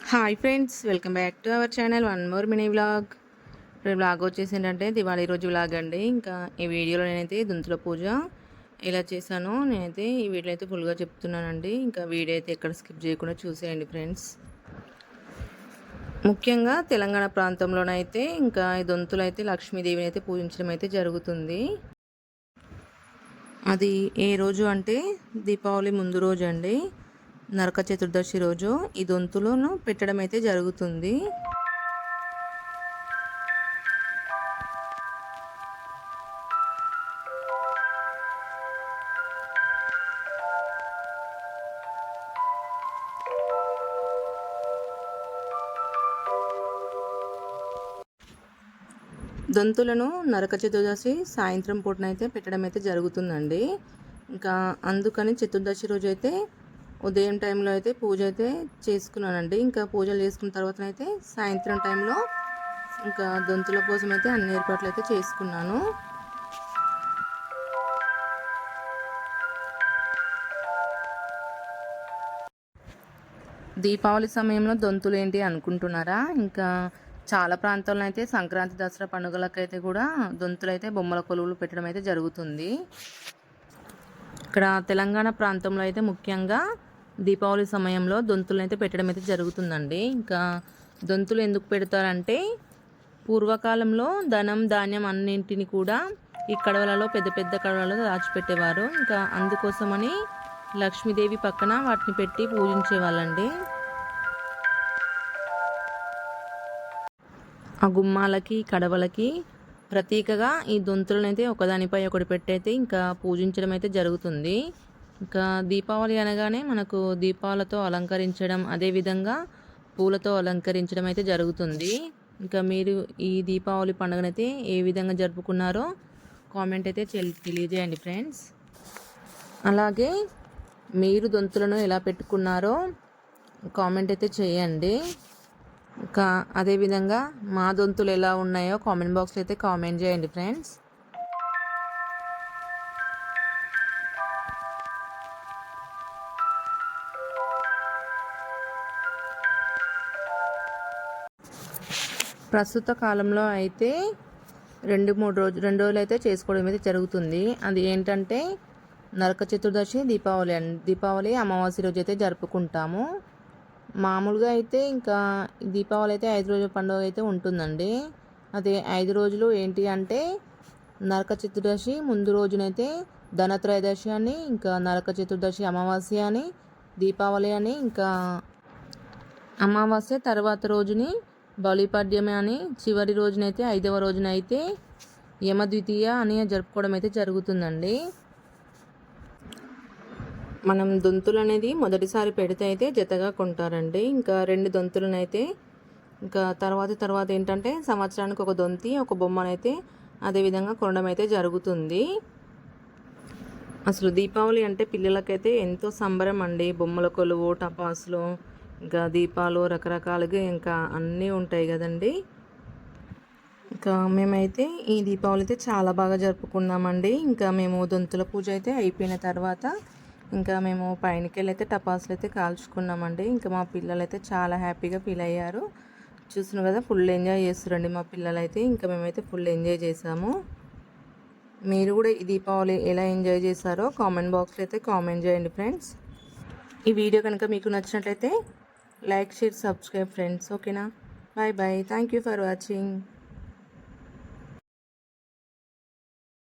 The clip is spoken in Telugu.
Hi friends, welcome back to our channel one more mini vlog. ఇప్పుడు వ్లాగ్ వచ్చేసి ఏంటంటే దివాళీ రోజు వ్లాగ్ అండి. ఇంకా ఈ వీడియోలో నేనైతే దుంతుల పూజ ఎలా చేశానో నేనైతే ఈ వీడియో అయితే ఫుల్గా చెప్తున్నానండి. ఇంకా వీడియో అయితే ఎక్కడ స్కిప్ చేయకుండా చూసేయండి ఫ్రెండ్స్. ముఖ్యంగా తెలంగాణ ప్రాంతంలోనైతే ఇంకా ఈ దొంతులు అయితే లక్ష్మీదేవిని అయితే పూజించడం అయితే జరుగుతుంది. అది ఏ రోజు అంటే దీపావళి ముందు రోజు అండి, నరక చతుర్దశి రోజు ఈ దొంతులను పెట్టడం అయితే జరుగుతుంది. దొంతులను నరక చతుర్దశి సాయంత్రం పూటనైతే పెట్టడం అయితే జరుగుతుందండి. ఇంకా అందుకని చతుర్దశి రోజు అయితే ఉదయం టైంలో అయితే పూజ అయితే చేసుకున్నానండి. ఇంకా పూజలు చేసుకున్న తర్వాతనైతే సాయంత్రం టైంలో ఇంకా దొంతుల కోసం అయితే అన్ని ఏర్పాట్లు అయితే చేసుకున్నాను. దీపావళి సమయంలో దొంతులు ఏంటి అనుకుంటున్నారా? ఇంకా చాలా ప్రాంతాల్లో అయితే సంక్రాంతి దసరా పండుగలకైతే కూడా దొంతులు అయితే బొమ్మల కొలువులు పెట్టడం అయితే జరుగుతుంది. ఇక్కడ తెలంగాణ ప్రాంతంలో అయితే ముఖ్యంగా దీపావళి సమయంలో దొంతులు అయితే పెట్టడం అయితే జరుగుతుందండి. ఇంకా దొంతులు ఎందుకు పెడతారంటే పూర్వకాలంలో ధనం ధాన్యం అన్నింటిని కూడా ఈ కడవలలో పెద్ద పెద్ద కడవలలో దాచిపెట్టేవారు. ఇంకా అందుకోసమని లక్ష్మీదేవి పక్కన వాటిని పెట్టి పూజించేవాళ్ళండి. ఆ గుమ్మాలకి కడవలకి ప్రతీకగా ఈ దొంతులను అయితే ఒకదానిపై ఒకటి పెట్టయితే ఇంకా పూజించడం అయితే జరుగుతుంది. ఇంకా దీపావళి అనగానే మనకు దీపాలతో అలంకరించడం, అదేవిధంగా పూలతో అలంకరించడం అయితే జరుగుతుంది. ఇంకా మీరు ఈ దీపావళి పండుగనైతే ఏ విధంగా జరుపుకున్నారో కామెంట్ అయితే తెలియజేయండి ఫ్రెండ్స్. అలాగే మీరు దొంతులను ఎలా పెట్టుకున్నారో కామెంట్ అయితే చేయండి. ఇంకా అదేవిధంగా మా దొంతులు ఎలా ఉన్నాయో కామెంట్ బాక్స్లో అయితే కామెంట్ చేయండి ఫ్రెండ్స్. ప్రస్తుత కాలంలో అయితే 2 రోజులు అయితే చేసుకోవడం అయితే జరుగుతుంది. అది ఏంటంటే నరక చతుర్దశి దీపావళి అమావాస్య రోజు అయితే జరుపుకుంటాము. మామూలుగా అయితే ఇంకా దీపావళి అయితే 5 రోజుల పండుగ అయితే ఉంటుందండి. అదే 5 రోజులు ఏంటి అంటే నరక చతుర్దశి ముందు రోజునైతే ధనత్రయోదశి అని, ఇంకా నరక చతుర్దశి అమావాస్య అని, దీపావళి అని, ఇంకా అమావాస్య తర్వాత రోజుని బలిపాడ్యమి అని, చివరి రోజునైతే 5వ రోజునైతే యమద్వితీయ అని జరుపుకోవడం అయితే జరుగుతుందండి. మనం దొంతులు అనేది మొదటిసారి పెడితే అయితే జతగా కొంటారండి. ఇంకా 2 దొంతులనైతే ఇంకా తర్వాత ఏంటంటే సంవత్సరానికి ఒక దొంతి ఒక బొమ్మనైతే అదేవిధంగా కొనడం అయితే జరుగుతుంది. అసలు దీపావళి అంటే పిల్లలకైతే ఎంతో సంబరం అండి. బొమ్మల కొలువు, టపాసులు, ఇంకా దీపాలు రకరకాలుగా ఇంకా అన్నీ ఉంటాయి కదండి. ఇంకా మేమైతే ఈ దీపావళి అయితే చాలా బాగా జరుపుకున్నామండి. ఇంకా మేము దొంతుల పూజ అయితే అయిపోయిన తర్వాత ఇంకా మేము పైనకి వెళ్ళి అయితే టపాసులు అయితే కాల్చుకున్నామండి. ఇంకా మా పిల్లలు అయితే చాలా హ్యాపీగా ఫీల్ అయ్యారు. చూస్తున్నాం కదా, ఫుల్ ఎంజాయ్ చేస్తారండి మా పిల్లలు అయితే. ఇంకా మేమైతే ఫుల్ ఎంజాయ్ చేసాము. మీరు కూడా ఈ దీపావళి ఎలా ఎంజాయ్ చేశారో కామెంట్ బాక్స్లో అయితే కామెంట్ చేయండి ఫ్రెండ్స్. ఈ వీడియో కనుక మీకు నచ్చినట్లయితే లైక్, షేర్, సబ్స్క్రైబ్ ఫ్రెండ్స్. ఓకేనా? Bye bye. Thank you for watching.